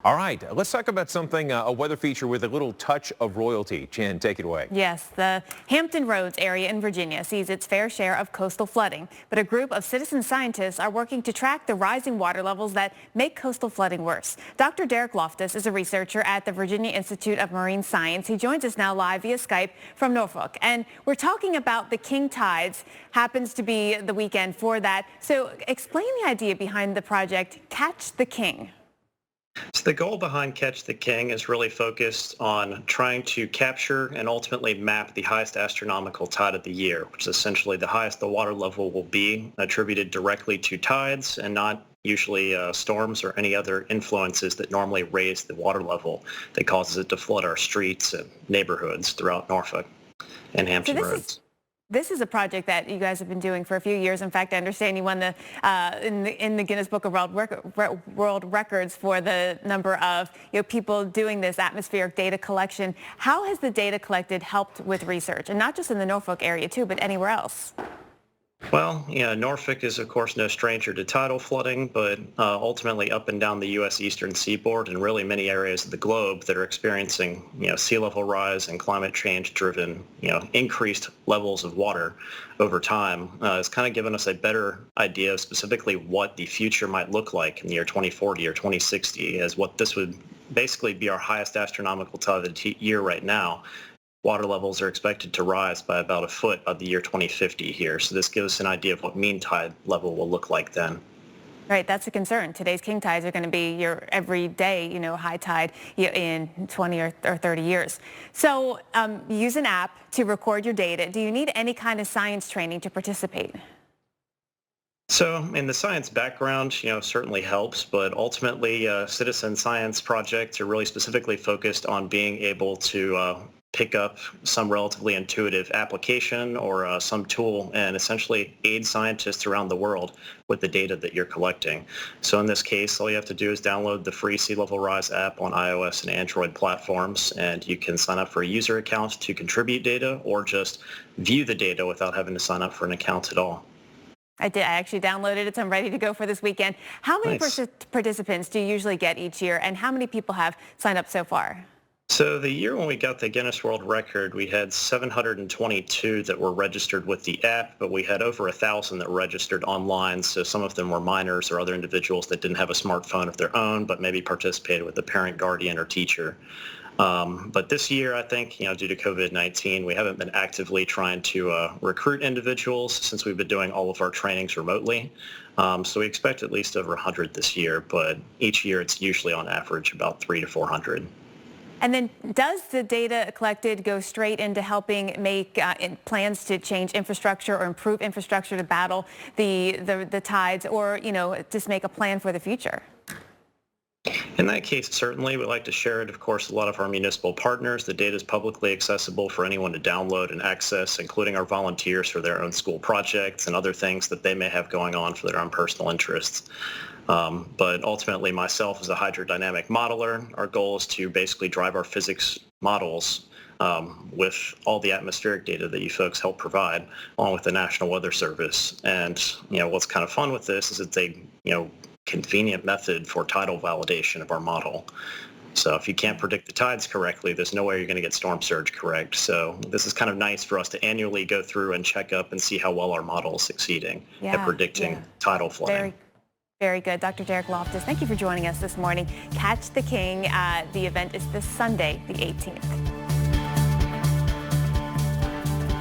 All right, let's talk about something, a weather feature with a little touch of royalty. Jen, take it away. Yes, the Hampton Roads area in Virginia sees its fair share of coastal flooding, but a group of citizen scientists are working to track the rising water levels that make coastal flooding worse. Dr. Derek Loftis is a researcher at the Virginia Institute of Marine Science. He joins us now live via Skype from Norfolk, and we're talking about the king tides. Happens to be the weekend for that. So explain the idea behind the project Catch the King. So the goal behind Catch the King is really focused on trying to capture and ultimately map the highest astronomical tide of the year, which is essentially the highest the water level will be, attributed directly to tides and not usually storms or any other influences that normally raise the water level that causes it to flood our streets and neighborhoods throughout Norfolk and Hampton Roads. This is a project that you guys have been doing for a few years. In fact, I understand you won the in the Guinness Book of World Records for the number of people doing this atmospheric data collection. How has the data collected helped with research, and not just in the Norfolk area too, but anywhere else? Well, Norfolk is, of course, no stranger to tidal flooding, but ultimately up and down the U.S. eastern seaboard and really many areas of the globe that are experiencing, sea level rise and climate change-driven, increased levels of water over time has kind of given us a better idea of specifically what the future might look like in the year 2040 or 2060, as what this would basically be our highest astronomical tide of the year right now. Water levels are expected to rise by about a foot by the year 2050 here. So this gives us an idea of what mean tide level will look like then. Right, that's a concern. Today's king tides are going to be your everyday, high tide in 20 or 30 years. So you use an app to record your data. Do you need any kind of science training to participate? So in the science background, certainly helps, but ultimately citizen science projects are really specifically focused on being able to pick up some relatively intuitive application or some tool and essentially aid scientists around the world with the data that you're collecting. So in this case, all you have to do is download the free Sea Level Rise app on iOS and Android platforms, and you can sign up for a user account to contribute data or just view the data without having to sign up for an account at all. I did. I actually downloaded it, so I'm ready to go for this weekend. How many participants do you usually get each year, and how many people have signed up so far? So the year when we got the Guinness World Record, we had 722 that were registered with the app, but we had over 1,000 that were registered online. So some of them were minors or other individuals that didn't have a smartphone of their own, but maybe participated with a parent, guardian, or teacher. But this year, I think, due to COVID-19, we haven't been actively trying to recruit individuals since we've been doing all of our trainings remotely. So we expect at least over 100 this year, but each year it's usually on average about 300 to 400. And then does the data collected go straight into helping make plans to change infrastructure or improve infrastructure to battle the tides, or, just make a plan for the future? In that case, certainly we'd like to share it, of course, with a lot of our municipal partners. The data is publicly accessible for anyone to download and access, including our volunteers for their own school projects and other things that they may have going on for their own personal interests. But ultimately, myself as a hydrodynamic modeler, our goal is to basically drive our physics models with all the atmospheric data that you folks help provide, along with the National Weather Service. And what's kind of fun with this is it's a convenient method for tidal validation of our model. So if you can't predict the tides correctly, there's no way you're going to get storm surge correct. So this is kind of nice for us to annually go through and check up and see how well our model is succeeding at predicting tidal flooding. Very good. Dr. Derek Loftis, thank you for joining us this morning. Catch the King. The event is this Sunday, the 18th.